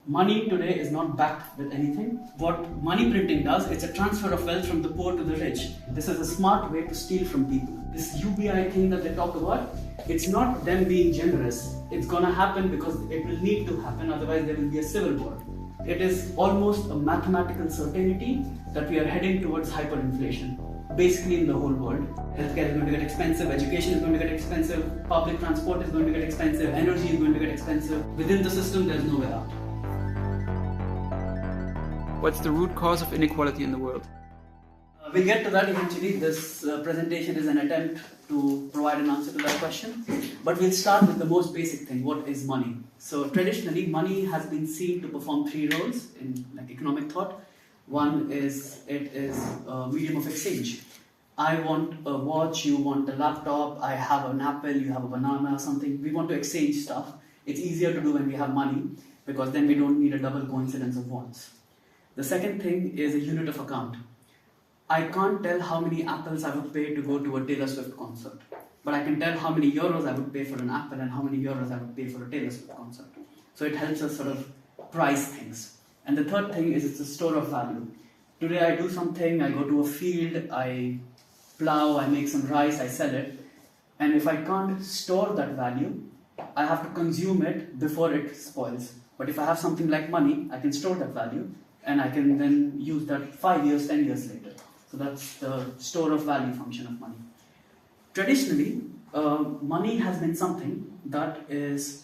Money today is not backed with anything. What money printing does, it's a transfer of wealth from the poor to the rich. This is a smart way to steal from people. This UBI thing that they talk about, it's not them being generous. It's gonna happen because it will need to happen, otherwise there will be a civil war. It is almost a mathematical certainty that we are heading towards hyperinflation, basically in the whole world. Healthcare is going to get expensive, education is going to get expensive, public transport is going to get expensive, energy is going to get expensive. Within the system, there is no way out. What's the root cause of inequality in the world? We'll get to that eventually. This presentation is an attempt to provide an answer to that question. But we'll start with the most basic thing. What is money? So traditionally, money has been seen to perform three roles in economic thought. One is it is a medium of exchange. I want a watch, you want a laptop, I have an apple, you have a banana, something. We want to exchange stuff. It's easier to do when we have money because then we don't need a double coincidence of wants. The second thing is a unit of account. I can't tell how many apples I would pay to go to a Taylor Swift concert, but I can tell how many euros I would pay for an apple and how many euros I would pay for a Taylor Swift concert. So it helps us sort of price things. And the third thing is it's a store of value. Today I do something, I go to a field, I plow, I make some rice, I sell it. And if I can't store that value, I have to consume it before it spoils. But if I have something like money, I can store that value and I can then use that 5 years, 10 years later. So that's the store of value function of money. Traditionally, money has been something that is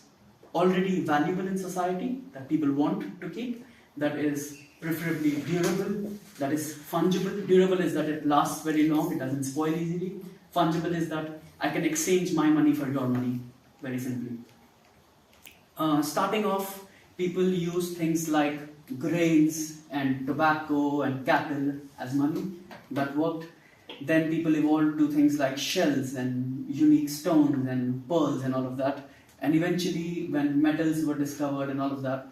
already valuable in society, that people want to keep, that is preferably durable, that is fungible. Durable is that it lasts very long, it doesn't spoil easily. Fungible is that I can exchange my money for your money, very simply. Starting off, people use things like grains and tobacco and cattle as money. That worked. Then people evolved to things like shells and unique stones and pearls and all of that. And eventually, when metals were discovered and all of that,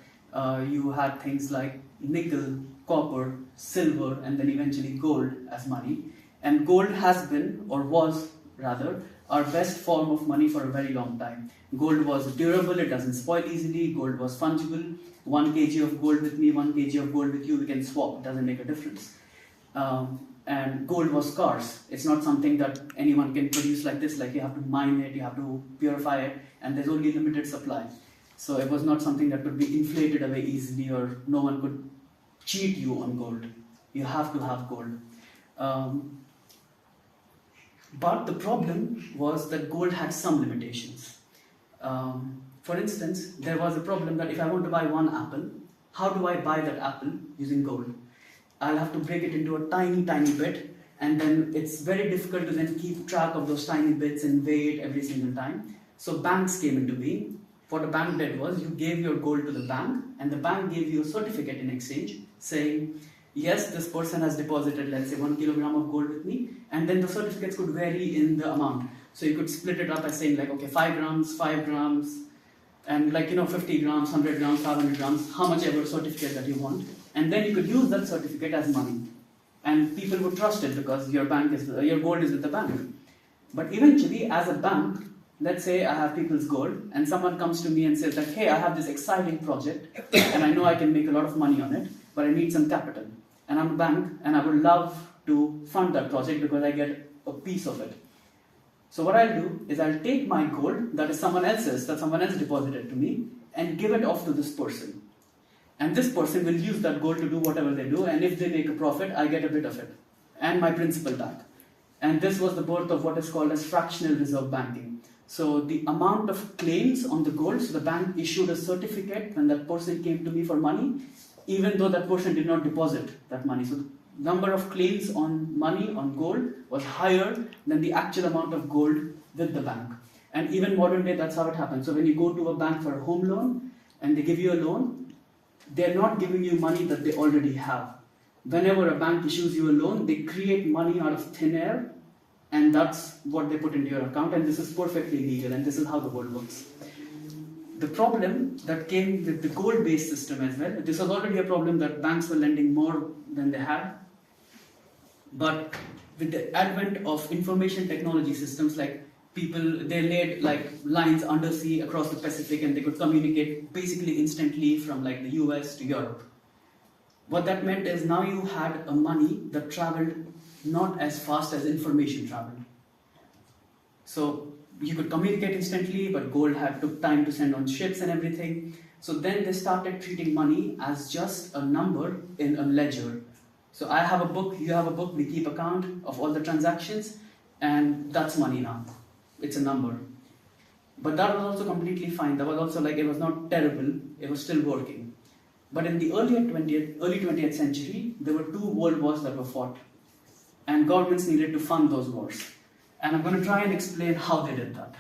you had things like nickel, copper, silver, and then eventually gold as money. And gold has been, or was rather, our best form of money for a very long time. Gold was durable, it doesn't spoil easily, gold was fungible. 1 kg of gold with me, 1 kg of gold with you, we can swap, it doesn't make a difference. And gold was scarce. It's not something that anyone can produce like this, like you have to mine it, you have to purify it, and there's only limited supply. So it was not something that could be inflated away easily, or no one could cheat you on gold. You have to have gold. But the problem was that gold had some limitations. For instance, there was a problem that if I want to buy one apple, how do I buy that apple using gold? I'll have to break it into a tiny, tiny bit, and then it's very difficult to then keep track of those tiny bits and weigh it every single time. So banks came into being. What a bank did was you gave your gold to the bank, and the bank gave you a certificate in exchange saying, yes, this person has deposited, let's say, 1 kilogram of gold with me, and then the certificates could vary in the amount. So you could split it up by saying like, okay, 5 grams, and 50 grams, 100 grams, 500 grams, how much ever certificate that you want. And then you could use that certificate as money. And people would trust it because your gold is with the bank. But eventually, as a bank, let's say I have people's gold, and someone comes to me and says that, hey, I have this exciting project, and I know I can make a lot of money on it, but I need some capital. And I'm a bank, and I would love to fund that project because I get a piece of it. So what I'll do is I'll take my gold, that is someone else's, that someone else deposited to me, and give it off to this person. And this person will use that gold to do whatever they do, and if they make a profit, I get a bit of it, and my principal back. And this was the birth of what is called as fractional reserve banking. So the amount of claims on the gold, so the bank issued a certificate when that person came to me for money, even though that person did not deposit that money. So the number of claims on money, on gold, was higher than the actual amount of gold with the bank. And even modern day, that's how it happens. So when you go to a bank for a home loan, and they give you a loan, they're not giving you money that they already have. Whenever a bank issues you a loan, they create money out of thin air, and that's what they put into your account, and this is perfectly legal, and this is how the world works. The problem that came with the gold-based system as well, this was already a problem that banks were lending more than they had, but with the advent of information technology systems like People, they laid like lines undersea across the Pacific, and they could communicate basically instantly from like the US to Europe. What that meant is now you had a money that traveled not as fast as information traveled. So you could communicate instantly, but gold took time to send on ships and everything. So then they started treating money as just a number in a ledger. So I have a book, you have a book, we keep account of all the transactions, and that's money now. It's a number. But that was also completely fine. That was also like, it was not terrible, it was still working. But in the early 20th century, there were 2 world wars that were fought, and governments needed to fund those wars. And I'm going to try and explain how they did that.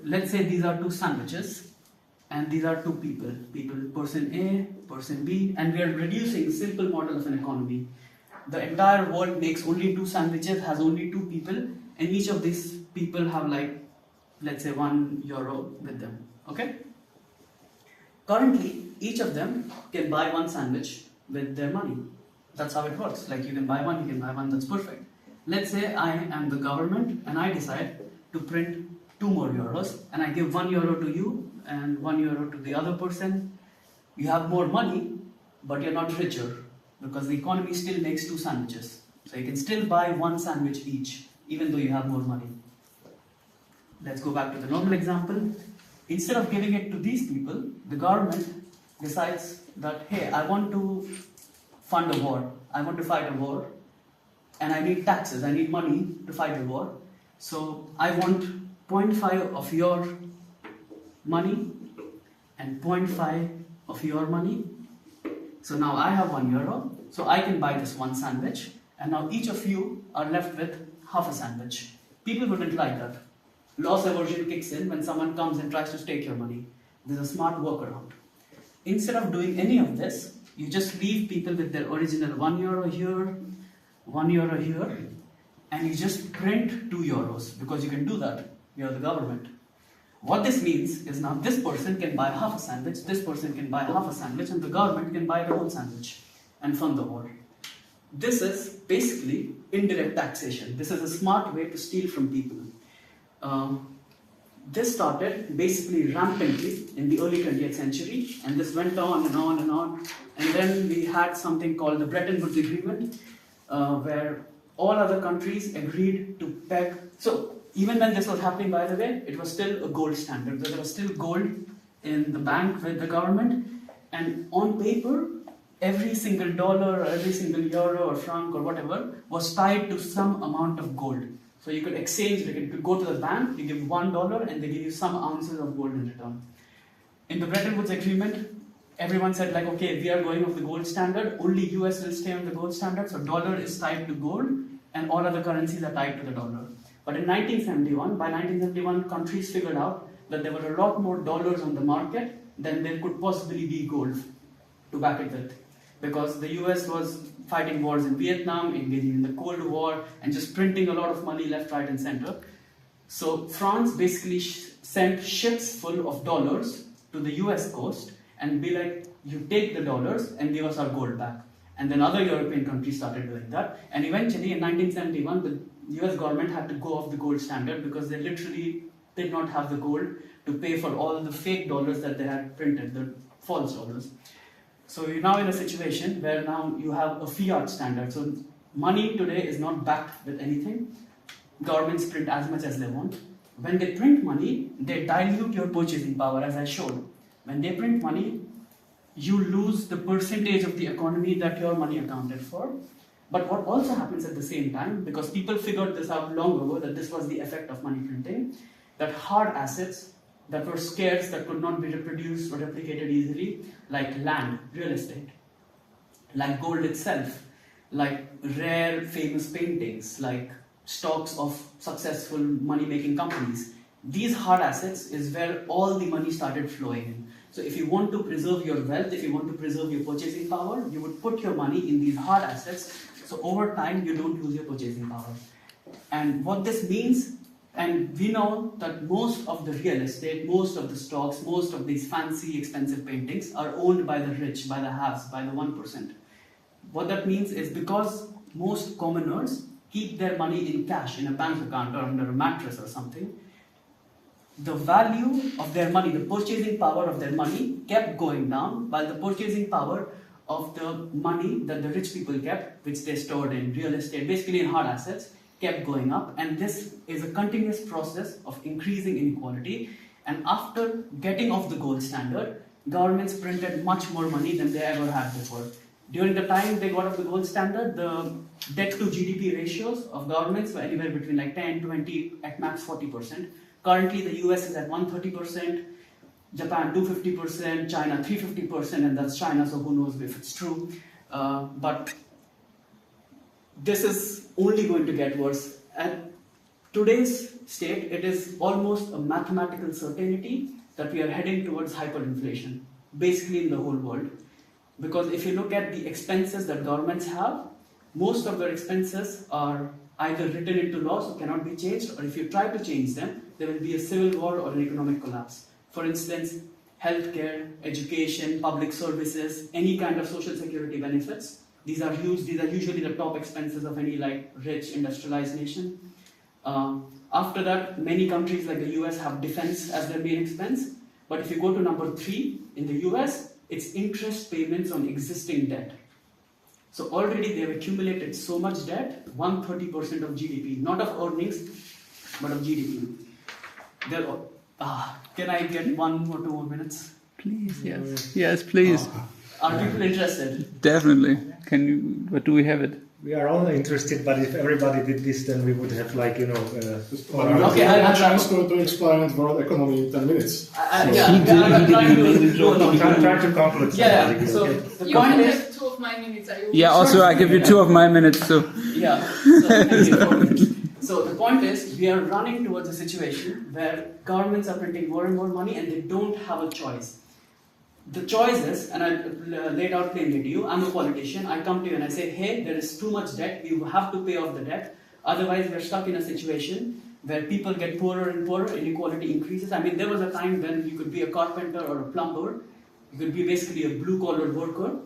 Let's say these are 2 sandwiches, and these are 2 people. Person A, person B, and we are reducing a simple model of an economy. The entire world makes only 2 sandwiches, has only 2 people, and each of these people have like, let's say €1 with them, okay? Currently, each of them can buy 1 sandwich with their money. That's how it works. Like you can buy one, that's perfect. Let's say I am the government and I decide to print 2 more euros, and I give €1 to you and €1 to the other person. You have more money, but you're not richer because the economy still makes 2 sandwiches. So you can still buy 1 sandwich each, even though you have more money. Let's go back to the normal example. Instead of giving it to these people, the government decides that, hey, I want to fund a war. I want to fight a war. And I need taxes. I need money to fight the war. So I want 0.5 of your money and 0.5 of your money. So now I have €1. So I can buy this 1 sandwich. And now each of you are left with half a sandwich. People wouldn't like that. Loss aversion kicks in when someone comes and tries to take your money. There's a smart workaround. Instead of doing any of this, you just leave people with their original €1 here, €1 here, and you just print €2 because you can do that. You're the government. What this means is now this person can buy half a sandwich, this person can buy half a sandwich, and the government can buy the whole sandwich and fund the war. This is basically indirect taxation. This is a smart way to steal from people. This started basically rampantly in the early 20th century, and this went on and on and on. And then we had something called the Bretton Woods Agreement, where all other countries agreed to peg. So even when this was happening, by the way, it was still a gold standard. There was still gold in the bank with the government, and on paper, every single dollar, or every single euro or franc or whatever was tied to some amount of gold. So you could exchange, you could go to the bank, you give $1 and they give you some ounces of gold in return. In the Bretton Woods Agreement, everyone said like, okay, we are going off the gold standard, only US will stay on the gold standard, so dollar is tied to gold and all other currencies are tied to the dollar. But in 1971, by 1971, countries figured out that there were a lot more dollars on the market than there could possibly be gold to back it with. Because the US was fighting wars in Vietnam, engaging in the Cold War, and just printing a lot of money left, right, and center. So France basically sent ships full of dollars to the US coast and be like, you take the dollars and give us our gold back. And then other European countries started doing that. And eventually in 1971, the US government had to go off the gold standard because they literally did not have the gold to pay for all the fake dollars that they had printed, the false dollars. So you're now in a situation where now you have a fiat standard. So money today is not backed with anything. Governments print as much as they want. When they print money, they dilute your purchasing power, as I showed. When they print money, you lose the percentage of the economy that your money accounted for. But what also happens at the same time, because people figured this out long ago, that this was the effect of money printing, that hard assets that were scarce, that could not be reproduced or replicated easily, like land, real estate, like gold itself, like rare famous paintings, like stocks of successful money-making companies. These hard assets is where all the money started flowing in. So if you want to preserve your wealth, if you want to preserve your purchasing power, you would put your money in these hard assets, so over time you don't lose your purchasing power. And what this means, and we know that most of the real estate, most of the stocks, most of these fancy, expensive paintings are owned by the rich, by the haves, by the 1%. What that means is because most commoners keep their money in cash in a bank account or under a mattress or something, the value of their money, the purchasing power of their money kept going down, while the purchasing power of the money that the rich people kept, which they stored in real estate, basically in hard assets, kept going up. And this is a continuous process of increasing inequality. And after getting off the gold standard, governments printed much more money than they ever had before. During the time they got off the gold standard, the debt to GDP ratios of governments were anywhere between like 10, 20, at max 40%. Currently, the US is at 130%, Japan 250%, China 350%, and that's China, so who knows if it's true. But this is only going to get worse. At today's state, it is almost a mathematical certainty that we are heading towards hyperinflation, basically in the whole world. Because if you look at the expenses that governments have, most of their expenses are either written into law, so cannot be changed, or if you try to change them, there will be a civil war or an economic collapse. For instance, healthcare, education, public services, any kind of social security benefits. These are huge. These are usually the top expenses of any like rich industrialized nation. After that, many countries like the US have defense as their main expense. But if you go to number 3 in the US, it's interest payments on existing debt. So already they have accumulated so much debt, 130% of GDP, not of earnings, but of GDP. Can I get 1 or 2 more minutes? Please, yes. Yes, please. Are people interested? Definitely. But do we have it? We are all interested, but if everybody did this, then we would have like, Okay, I'll chance to explain world economy in 10 minutes. I'm trying to conclude. Yeah, so the You point can is... have 2 of my minutes. Yeah, also I give you 2 of my minutes, so... Yeah, so thank you. So the point is, we are running towards a situation where governments are printing more and more money and they don't have a choice. The choice is, and I laid out plainly to you, I'm a politician, I come to you and I say, hey, there is too much debt, you have to pay off the debt, otherwise we're stuck in a situation where people get poorer and poorer, inequality increases. I mean, there was a time when you could be a carpenter or a plumber, you could be basically a blue-collar worker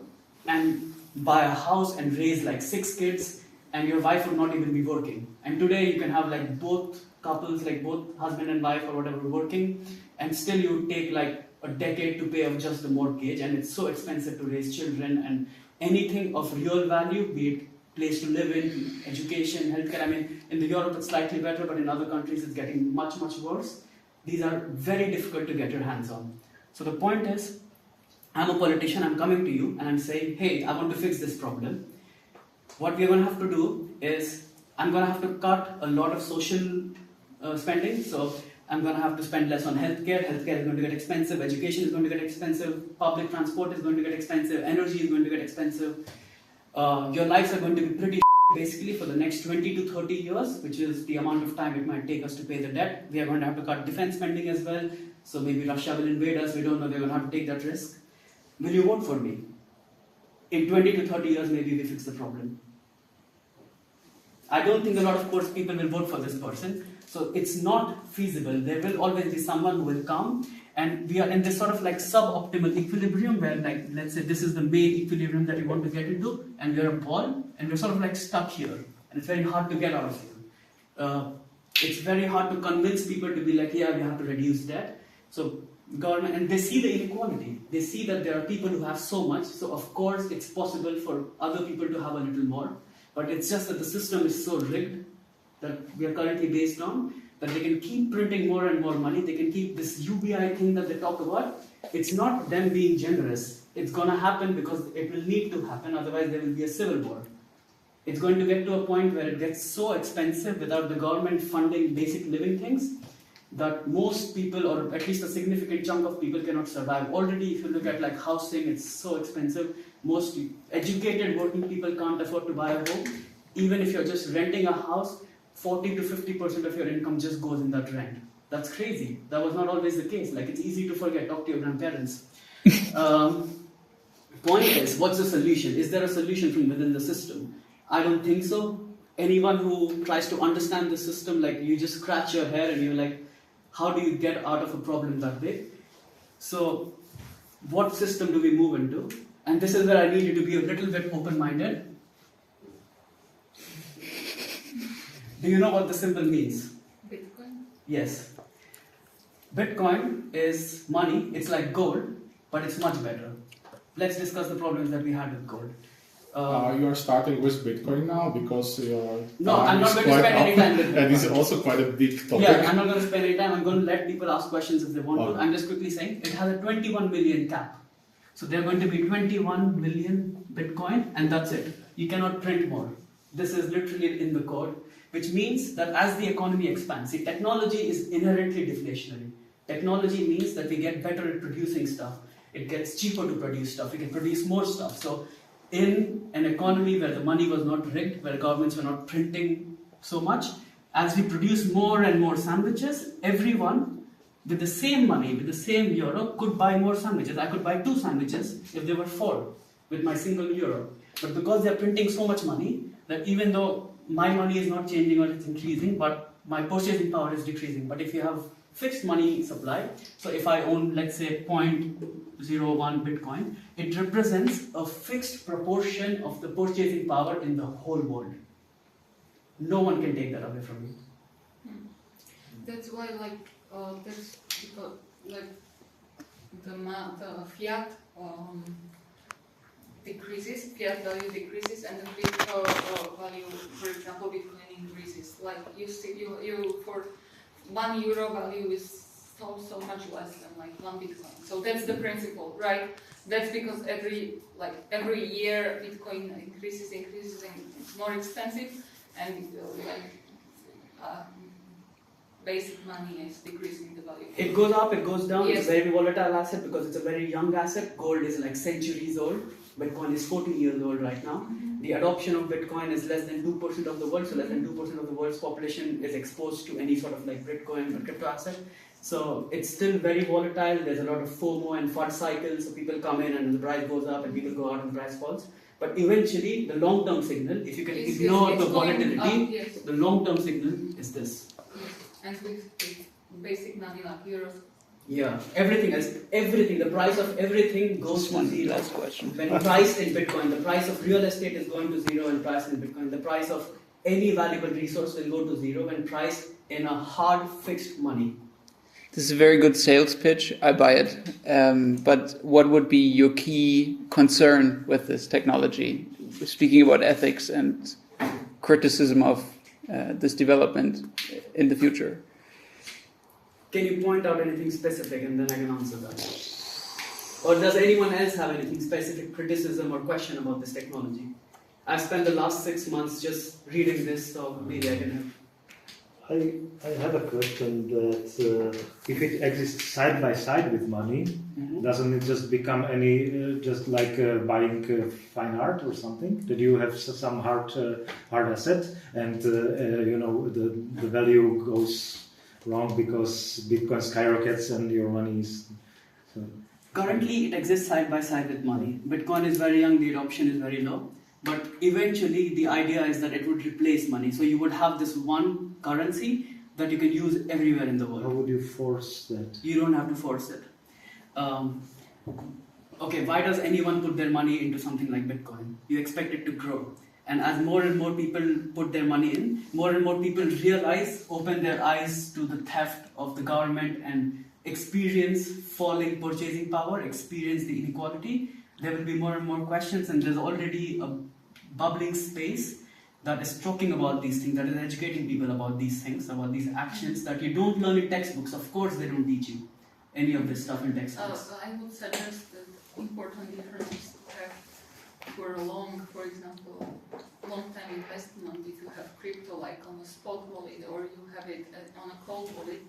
and buy a house and raise like 6 kids, and your wife would not even be working. And today you can have like both couples, like both husband and wife or whatever working, and still you take like a decade to pay off just the mortgage, and it's so expensive to raise children, and anything of real value, be it place to live in, education, healthcare. I mean, in the Europe it's slightly better, but in other countries it's getting much, much worse. These are very difficult to get your hands on. So the point is, I'm a politician, I'm coming to you and I'm saying, hey, I want to fix this problem. What we're going to have to do is, I'm going to have to cut a lot of social spending. So I'm going to have to spend less on healthcare. Healthcare is going to get expensive. Education is going to get expensive. Public transport is going to get expensive. Energy is going to get expensive. Your lives are going to be pretty basically for the next 20 to 30 years, which is the amount of time it might take us to pay the debt. We are going to have to cut defense spending as well. So maybe Russia will invade us. We don't know. We're going to have to take that risk. Will you vote for me? In 20 to 30 years, maybe we fix the problem. I don't think a lot of course people will vote for this person. So it's not feasible. There will always be someone who will come, and we are in this sort of like suboptimal equilibrium where, like, let's say this is the main equilibrium that we want to get into, and we're a ball, and we're sort of like stuck here, and it's very hard to get out of here. It's very hard to convince people to be like, yeah, we have to reduce debt. So government, and they see the inequality. They see that there are people who have so much, so of course it's possible for other people to have a little more. But it's just that the system is so rigged that we are currently based on, that they can keep printing more and more money. They can keep this UBI thing that they talk about. It's not them being generous. It's going to happen because it will need to happen, otherwise there will be a civil war. It's going to get to a point where it gets so expensive without the government funding basic living things that most people, or at least a significant chunk of people, cannot survive. Already, if you look at like housing, it's so expensive. Most educated working people can't afford to buy a home. Even if you're just renting a house, 40 to 50% of your income just goes in that rent. That's crazy. That was not always the case. Like, it's easy to forget. Talk to your grandparents. Point is, what's the solution? Is there a solution from within the system? I don't think so. Anyone who tries to understand the system, like, you just scratch your hair and you're like, how do you get out of a problem that big? So, what system do we move into? And this is where I need you to be a little bit open-minded. Do you know what the symbol means? Bitcoin? Yes. Bitcoin is money, it's like gold, but it's much better. Let's discuss the problems that we had with gold. You are starting with Bitcoin now because your No, time I'm not is going to quite spend any up, time with and it's Bitcoin. also quite a big topic. Yeah, I'm not going to spend any time. I'm going to let people ask questions if they want Okay. to. I'm just quickly saying it has a 21 million cap. So there are going to be 21 million Bitcoin, and that's it. You cannot print more. This is literally in the code, which means that as the economy expands, see, technology is inherently deflationary. Technology means that we get better at producing stuff. It gets cheaper to produce stuff. We can produce more stuff. So in an economy where the money was not rigged, where governments were not printing so much, as we produce more and more sandwiches, everyone with the same money, with the same euro, could buy more sandwiches. I could buy 2 sandwiches if there were 4 with my single euro. But because they're printing so much money, that even though my money is not changing or it's increasing, but my purchasing power is decreasing. But if you have fixed money supply, so if I own, let's say, 0.01 Bitcoin, it represents a fixed proportion of the purchasing power in the whole world. No one can take that away from you. That's why, that's because, the fiat decreases, fiat value decreases, and the crypto value, for example, Bitcoin increases. Like you for €1 value is so much less than like 1 Bitcoin. So that's the principle, right? That's because every year Bitcoin increases, and it's more expensive, and basic money is decreasing the value. It goes up, it goes down. Yes. It's a very volatile asset because it's a very young asset. Gold is like centuries old. Bitcoin is 14 years old right now. The adoption of Bitcoin is less than 2% of the world, so less than 2% of the world's population is exposed to any sort of like Bitcoin or crypto asset. So it's still very volatile. There's a lot of FOMO and FUD cycles. So people come in and the price goes up and people go out and the price falls. But eventually, the long-term signal, if you can ignore the volatility, the long-term signal is this. Yes. And with basic money like euros. Yeah, everything, the price of everything goes to zero. Last question. When priced in Bitcoin, the price of real estate is going to zero when priced in Bitcoin. The price of any valuable resource will go to zero when priced in a hard fixed money. This is a very good sales pitch. I buy it. But what would be your key concern with this technology? Speaking about ethics and criticism of this development in the future. Can you point out anything specific and then I can answer that? Or does anyone else have anything specific, criticism or question about this technology? I've spent the last 6 months just reading this, so maybe I can help. I have a question that if it exists side by side with money, doesn't it just become just like buying fine art or something? That you have some hard asset and the value goes wrong because Bitcoin skyrockets and your money is... So. Currently, it exists side by side with money. Bitcoin is very young, the adoption is very low. But eventually, the idea is that it would replace money. So you would have this one currency that you can use everywhere in the world. How would you force that? You don't have to force it. Okay, why does anyone put their money into something like Bitcoin? You expect it to grow. And as more and more people put their money in, more and more people realize, open their eyes to the theft of the government and experience falling purchasing power, experience the inequality. There will be more and more questions, and there's already a bubbling space that is talking about these things, that is educating people about these things, about these actions that you don't learn in textbooks. Of course, they don't teach you any of this stuff in textbooks. I would suggest that important differences to have for a for example, long-time investment. If you have crypto like on a spot wallet or you have it on a cold wallet,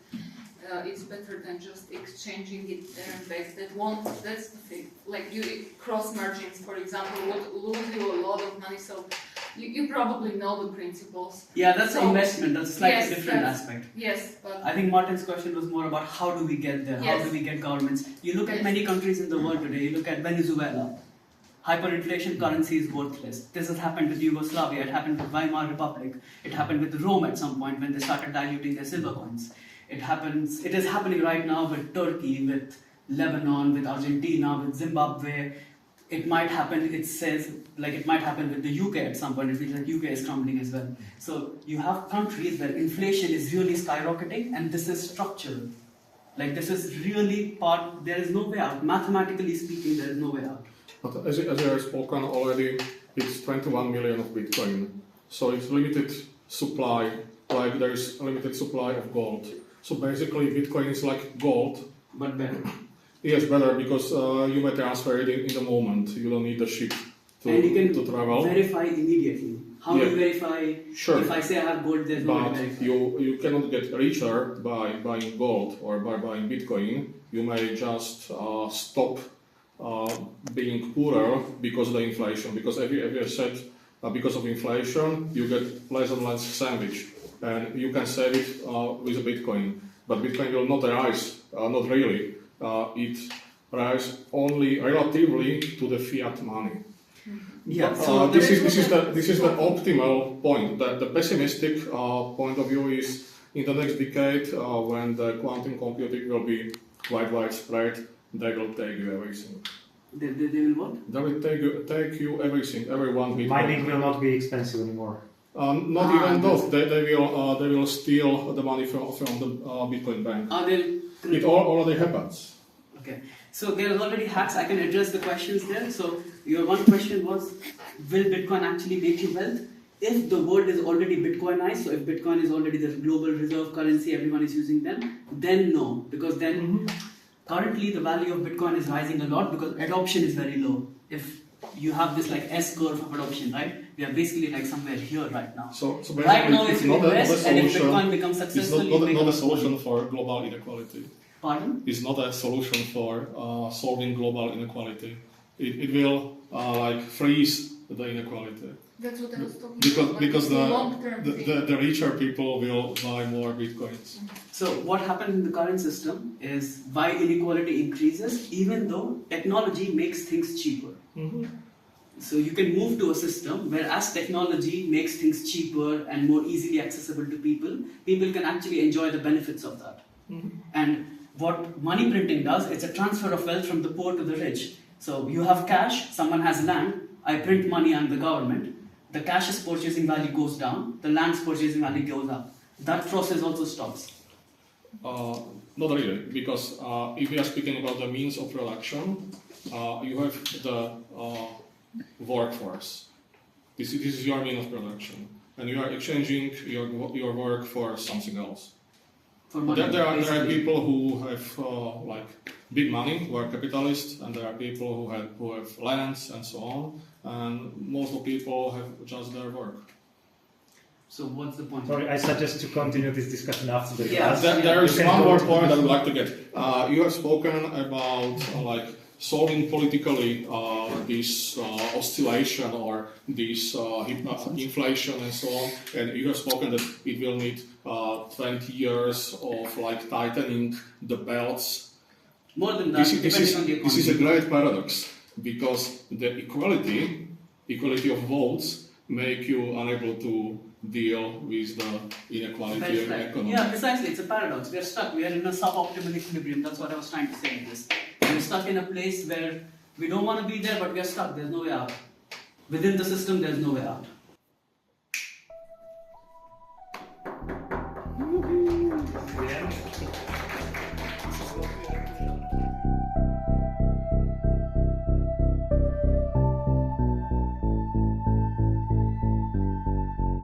it's better than just exchanging it there and back. That's the thing. Like cross margins, for example, would lose you a lot of money. So you probably know the principles. Yeah, that's an investment. That's a slightly different aspect. Yes, but I think Martin's question was more about how do we get there? How do we get governments? You look at many countries in the world today. You look at Venezuela. Hyperinflation currency is worthless. This has happened with Yugoslavia. It happened with Weimar Republic. It happened with Rome at some point when they started diluting their silver coins. It is happening right now with Turkey, with Lebanon, with Argentina, with Zimbabwe. it might happen, it says, like it might happen with the UK at some point, it feels like UK is crumbling as well. So you have countries where inflation is really skyrocketing, and this is structural. Like this is really part, there is no way out. Mathematically speaking, there is no way out. But as you have spoken already, it's 21 million of Bitcoin. So it's limited supply, like there is a limited supply of gold. So basically Bitcoin is like gold. But better. Yes, better, because you may transfer it in the moment. You don't need the ship And you can to travel. verify immediately. How do you verify? Sure. If I say I have gold, there's no way to But verify. you cannot get richer by buying gold or by buying Bitcoin. You may just stop being poorer because of the inflation. Because as you said, because of inflation, you get less and less sandwich. And you can save it with a Bitcoin. But Bitcoin will not rise, not really. It rises only relatively to the fiat money. Yeah. This is the optimal point. The pessimistic point of view is in the next decade when the quantum computing will be quite widespread. They will take you everything. They will what? They will take you everything. Everyone. Mining will not be expensive anymore. Not even those. They will steal the money from the Bitcoin bank. It already happens. Okay. So there's already hacks. I can address the questions there. So your one question was, will Bitcoin actually make you wealth? If the world is already Bitcoinized, so if Bitcoin is already the global reserve currency, everyone is using them, then no. Because then currently the value of Bitcoin is rising a lot because adoption is very low. If you have this like S-curve of adoption, right? We are basically like somewhere here right now. So basically right now it's if you not invest a and if solution. Bitcoin becomes successful, It's you make not a a solution for global inequality. Pardon? Is not a solution for solving global inequality. It will like freeze the inequality. That's what I was talking about. Because It's a long-term thing. the richer people will buy more bitcoins. So what happened in the current system is why inequality increases even though technology makes things cheaper. So you can move to a system where as technology makes things cheaper and more easily accessible to people, people can actually enjoy the benefits of that. And what money printing does, it's a transfer of wealth from the poor to the rich. So you have cash, someone has land, I print money, I'm the government. The cash's purchasing value goes down, the land's purchasing value goes up. That process also stops. Not really, because if we are speaking about the means of production, you have the workforce. This is your means of production, and you are exchanging your work for something else. For money, There are basically. people who have like big money, who are capitalists, and there are people who have lands and so on. And most of people have just their work. So what's the point? Sorry, I suggest to continue this discussion after the Yeah. class. There is You can one go more to point the- I would like to get. You have spoken about like solving politically this oscillation or this inflation and so on, and you have spoken that it will need 20 years of like tightening the belts. More than that, depending on the economy. This is a great paradox because the equality of votes make you unable to deal with the inequality That's of right. economy. Yeah, precisely. It's a paradox. We are stuck. We are in a suboptimal equilibrium. That's what I was trying to say in this. We're stuck in a place where we don't want to be there, but we are stuck. There's no way out. Within the system, there's no way out. Yeah.